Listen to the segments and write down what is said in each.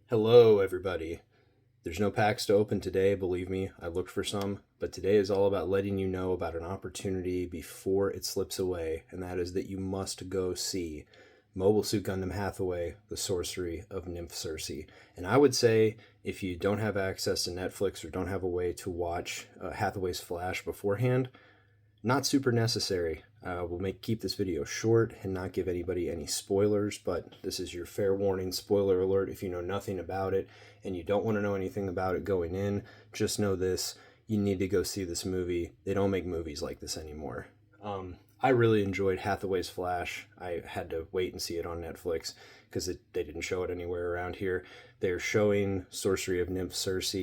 Hello, everybody. There's no packs to open today, believe me. I looked for some, but today is all about letting you know about an opportunity before it slips away, and that is that you must go see Mobile Suit Gundam Hathaway, The Sorcery of Nymph Circe. And I would say if you don't have access to Netflix or don't have a way to watch Hathaway's Flash beforehand, not super necessary. We'll keep this video short and not give anybody any spoilers, but this is your fair warning spoiler alert. If you know nothing about it and you don't want to know anything about it going in, just know this: you need to go see this movie. They don't make movies like this anymore. I really enjoyed Hathaway's Flash. I had to wait and see it on Netflix because they didn't show it anywhere around here. They're showing Sorcery of Nymph Circe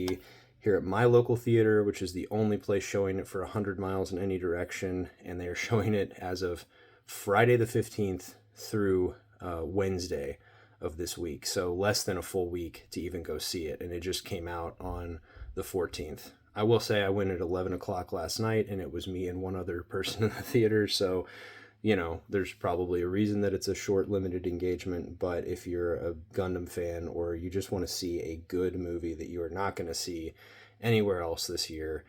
here at my local theater, which is the only place showing it for 100 miles in any direction, and they are showing it as of Friday the 15th through Wednesday of this week. So less than a full week to even go see it, and it just came out on the 14th. I will say I went at 11 o'clock last night, and it was me and one other person in the theater, so there's probably a reason that it's a short, limited engagement. But if you're a Gundam fan or you just want to see a good movie that you are not going to see anywhere else this year,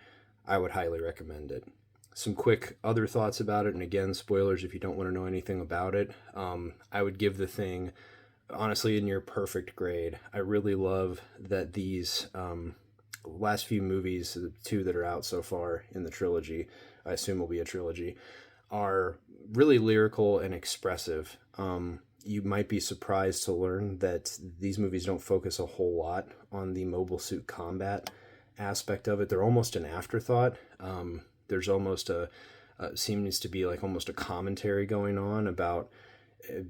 I would highly recommend it. Some quick other thoughts about it, and again, spoilers if you don't want to know anything about it. I would give the thing, honestly, in your perfect grade. I really love that these last few movies, the two that are out so far in the trilogy, I assume will be a trilogy, are really lyrical and expressive. You might be surprised to learn that these movies don't focus a whole lot on the mobile suit combat aspect of it. They're almost an afterthought. There's almost seems to be like almost a commentary going on about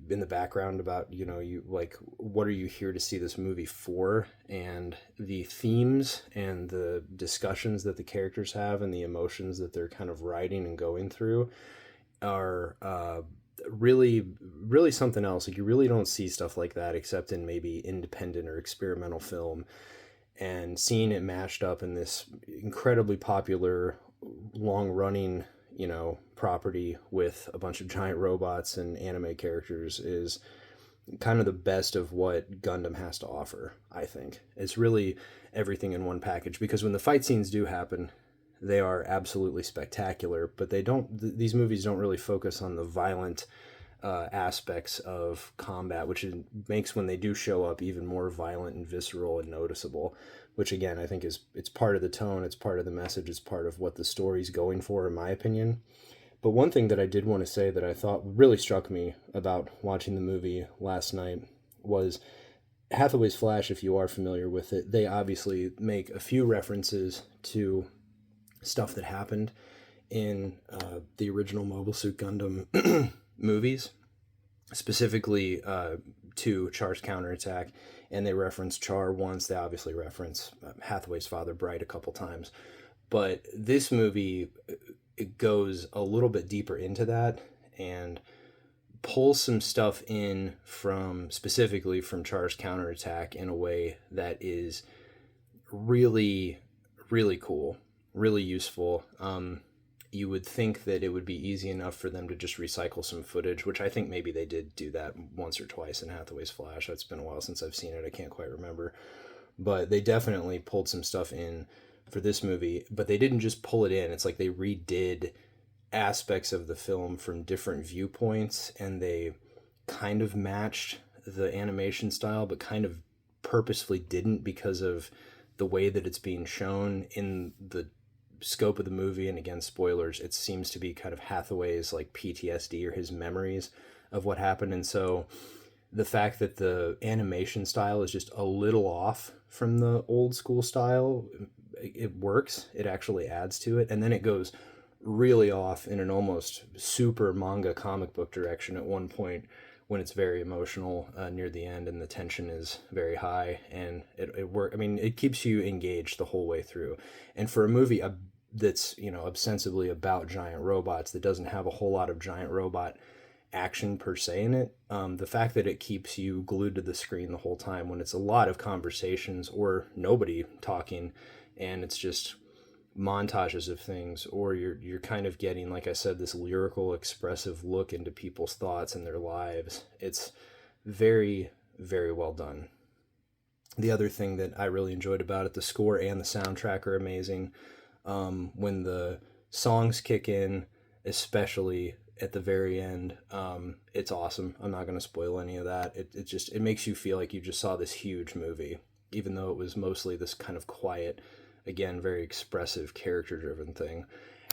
in the background about you like, what are you here to see this movie for, and the themes and the discussions that the characters have and the emotions that they're kind of writing and going through are really, really something else. Like, you really don't see stuff like that except in maybe independent or experimental film. And seeing it mashed up in this incredibly popular, long-running, property with a bunch of giant robots and anime characters is kind of the best of what Gundam has to offer, I think. It's really everything in one package, because when the fight scenes do happen, they are absolutely spectacular, but these movies don't really focus on the violent aspects of combat, which makes when they do show up even more violent and visceral and noticeable, which again, I think it's part of the tone, it's part of the message, it's part of what the story's going for, in my opinion. But one thing that I did want to say that I thought really struck me about watching the movie last night was Hathaway's Flash. If you are familiar with it, they obviously make a few references to stuff that happened in the original Mobile Suit Gundam movies, specifically to Char's counterattack, and they reference Char once. They obviously reference Hathaway's father, Bright, a couple times. But this movie, it goes a little bit deeper into that and pulls some stuff in specifically from Char's counterattack in a way that is really, really cool, really useful. You would think that it would be easy enough for them to just recycle some footage, which I think maybe they did do that once or twice in Hathaway's Flash. It's been a while since I've seen it. I can't quite remember. But they definitely pulled some stuff in for this movie, but they didn't just pull it in. It's like they redid aspects of the film from different viewpoints, and they kind of matched the animation style, but kind of purposefully didn't, because of the way that it's being shown in the scope of the movie. And again, spoilers, it seems to be kind of Hathaway's like PTSD or his memories of what happened. And so the fact that the animation style is just a little off from the old school style, it works. It actually adds to it. And then it goes really off in an almost super manga comic book direction at one point, when it's very emotional near the end, and the tension is very high, and it work. I mean, it keeps you engaged the whole way through. And for a movie that's ostensibly about giant robots, that doesn't have a whole lot of giant robot action per se in it, the fact that it keeps you glued to the screen the whole time, when it's a lot of conversations or nobody talking, and it's just montages of things, or you're kind of getting, like I said, this lyrical, expressive look into people's thoughts and their lives. It's very, very well done. The other thing that I really enjoyed about it, the score and the soundtrack are amazing. When the songs kick in, especially at the very end, it's awesome. I'm not going to spoil any of that. It just, it makes you feel like you just saw this huge movie, even though it was mostly this kind of quiet, again, very expressive, character driven thing.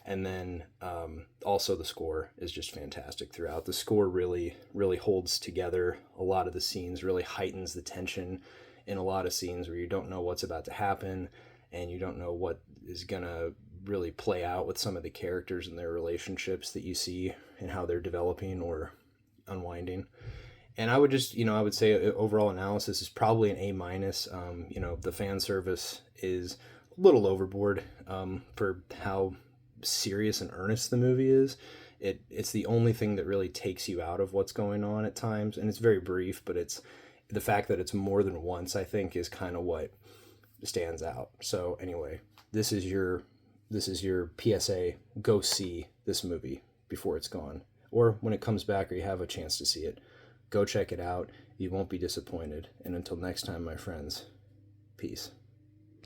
And then also the score is just fantastic throughout. The score really, really holds together a lot of the scenes, really heightens the tension in a lot of scenes where you don't know what's about to happen and you don't know what is going to really play out with some of the characters and their relationships that you see and how they're developing or unwinding. And I would just, I would say overall analysis is probably an A minus. The fan service is a little overboard for how serious and earnest the movie is. It's the only thing that really takes you out of what's going on at times, and it's very brief, but it's the fact that it's more than once, I think, is kind of what stands out. So anyway, this is your PSA. Go see this movie before it's gone, or when it comes back, or you have a chance to see it. Go check it out. You won't be disappointed. And until next time, my friends, peace.